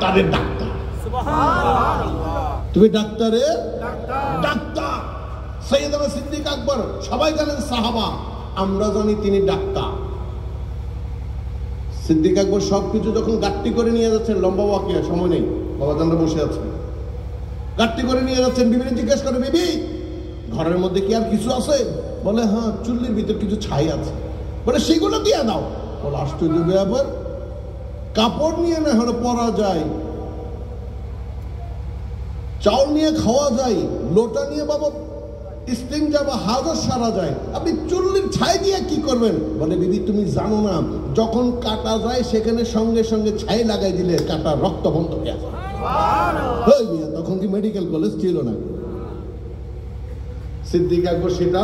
ডাক্তারের ডাক্তার। তুমি ডাক্তারের ডাক্তার। সাইয়েদনা সিদ্দিক আকবর সবাই জানেন সাহাবা, আমরা জানি তিনি ডাক্তার। সিদ্দিক আকবর সবকিছু যখন গাট্টি করে নিয়ে যাচ্ছেন, লম্বা ওয়াকিয়া, সময় নেই, বাবাজানরা বসে আছেন, গাট্টি করে নিয়ে যাচ্ছেন। বিবি জিজ্ঞেস করে, বিবি ঘরের মধ্যে কি আর কিছু আছে? বলে হ্যাঁ, চুল্লির ভিতর কিছু ছাই আছে। বলে সেগুলো দিয়ে দাও। বলে আশ্চর্য ব্যাপার, কাপড় নিয়ে না হলে পরা যায়, চাউল নিয়ে খাওয়া যায়, লোটা নিয়ে বাবা ইস্তিনজা বা হাজত সারা যায়, আপনি চুল্লির ছাই দিয়ে কি করবেন? বলে বিবি তুমি জানো না, যখন কাটা যায় সেখানে সঙ্গে সঙ্গে ছাই লাগাই দিলে কাটা রক্ত বন্ধ হয়ে যায়। তখন কি মেডিকেল কলেজ ছিল না? সিদ্দিক আকবর সেটা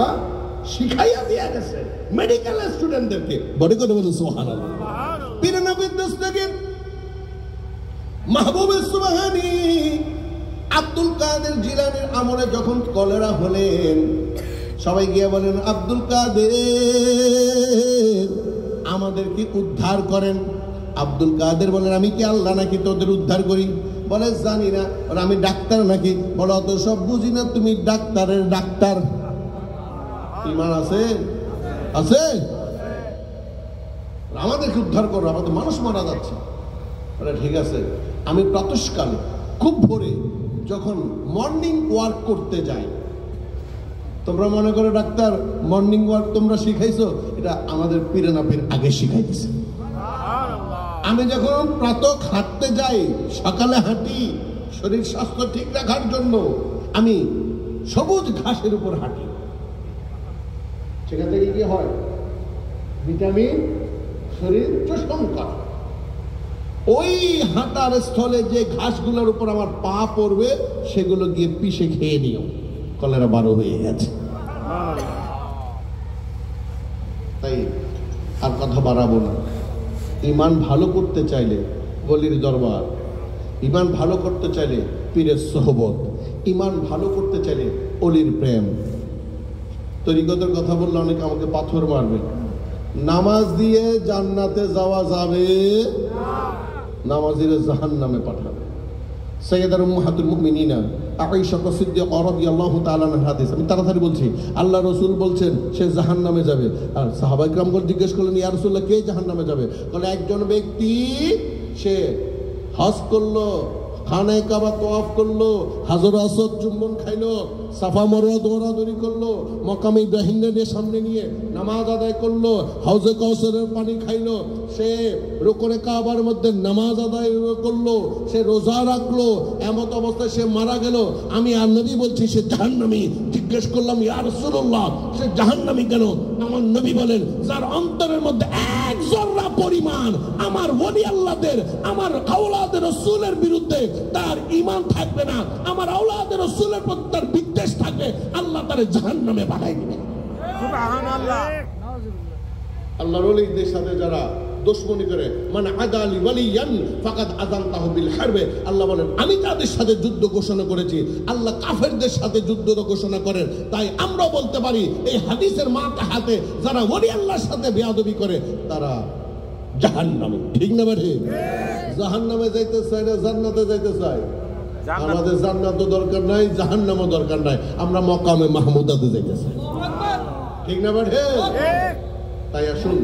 শিখাইয়া দিয়ে গেছে মেডিকেল স্টুডেন্টদেরকে। বড় করে বলুন সুবহানাল্লাহ। পীর নবীর দস্তগীর মাহবুব সুবহানী আব্দুল কাদের জিলানীর আমলে যখন কলেরা হলেন, সবাই গিয়ে বলেন আব্দুল কাদের আমাদেরকে উদ্ধার করেন। আব্দুল কাদের বলেন আমি কি আল্লাহ নাকি তোদের উদ্ধার করি? বলে জানি না। বলে আমি ডাক্তার নাকি? বলে অত সব বুঝি না, তুমি ডাক্তারের ডাক্তার। ঈমান আছে? আছে? আমাদেরকে উদ্ধার করো, আমাদের মানুষ মারা যাচ্ছে। বলে ঠিক আছে, আমি প্রাতঃকালে খুব ভোরে যখন মর্নিং ওয়ার্ক করতে যাই, তোমরা মনে করো ডাক্তার মর্নিং ওয়ার্ক তোমরা শিখাইছো, এটা আমাদের পীরে না পীর আগে শিখাই দিছে। আমি যখন প্রাতঃ হাঁটতে যাই, সকালে হাঁটি শরীর স্বাস্থ্য ঠিক রাখার জন্য, আমি সবুজ ঘাসের উপর হাঁটি। সেখান থেকে কি হয়? ভিটামিন শরীর শোষণ করে। ওই হাঁটার স্থলে যে ঘাসগুলোর উপর আমার পা পড়বে সেগুলো গিয়ে পিষে খেয়ে নিও, কলেরা 12 হয়ে গেছে। তাই আর কথা বাড়াবো না। ঈমান ভালো করতে চাইলে ওলির দরবার, ঈমান ভালো করতে চাইলে পীরের সোহবত, ঈমান ভালো করতে চাইলে ওলির প্রেম। তরিকতের কথা বললে অনেকে আমাকে পাথর মারবে। নামাজ দিয়ে জান্নাতে যাওয়া যাবে, নামাজিরা জাহান্নামে পাঠাবে। সাইয়েদাতুল উম্মাহাতুল মুমিনিনা আয়েশা সিদ্দিকা রাদিয়াল্লাহু তাআলা আনহার হাদিস, আমি তাড়াতাড়ি বলছি। আল্লাহ রাসূল বলছেন সে জাহান্নামে যাবে। আর সাহাবায়ে কিরামগণ জিজ্ঞেস করলেন, ইয়া রাসূলুল্লাহ কে জাহান্নামে যাবে? বলে একজন ব্যক্তি সে হজ করলো, খানায়ে কাবা তওয়াফ করলো, হাজর আসওয়াদ চুম্বন খাইলো, সাফা মারওয়া দৌড়াদৌড়ি করলো, মাকামে ইব্রাহিমের সামনে নিয়ে নামাজ আদায় করলো, হাউজে কাউসারের পানি খাইলো, সে রুকুনে কাবার মধ্যে নামাজ আদায় করলো, সে রোজা রাখলো, এমত অবস্থায় সে মারা গেল। আমি আর নবী বলছি সে জাহান্নামী। জিজ্ঞেস করলাম ইয়া রাসূলুল্লাহ সে জাহান্নামী কেন? আমার নবী বলেন যার অন্তরের মধ্যে এক জররা পরিমাণ আমার ওলি আল্লাহদের, আমার আওলাদের রাসূলের বিরুদ্ধে তার ঈমান থাকবে না, আমার আওলাদের রাসূলের প্রতি তার বিদ্বেষ থাকবে, আল্লাহ তারে জাহান্নামে পাঠাই দিবেন। সুবহানাল্লাহ। আল্লাহর ওলিদের সাথে যারা দুশমনি করে, মানে আদালি ওয়ালিয়ান ফাকাদ আযানতাহু বিল হারবে, আল্লাহ বলেন আমি তাদের সাথে যুদ্ধ ঘোষণা করেছি। আল্লাহ কাফেরদের সাথে যুদ্ধ ঘোষণা করেন। তাই আমরা বলতে পারি এই হাদিসের মাথা হাতে যারা ওলি আল্লাহর সাথে বেয়াদবি করে তারা জাহান্নামী। ঠিক না ভাই? জাহান্নামে যাইতে চাই না জান্নাতে যাইতে চাই? আমাদের জান্নাতও দরকার নাই, জাহান্নামও দরকার নাই, আমরা মাকামে মাহমুদাতে যাইতে চাই। ঠিক না ভাই? তাই আসুন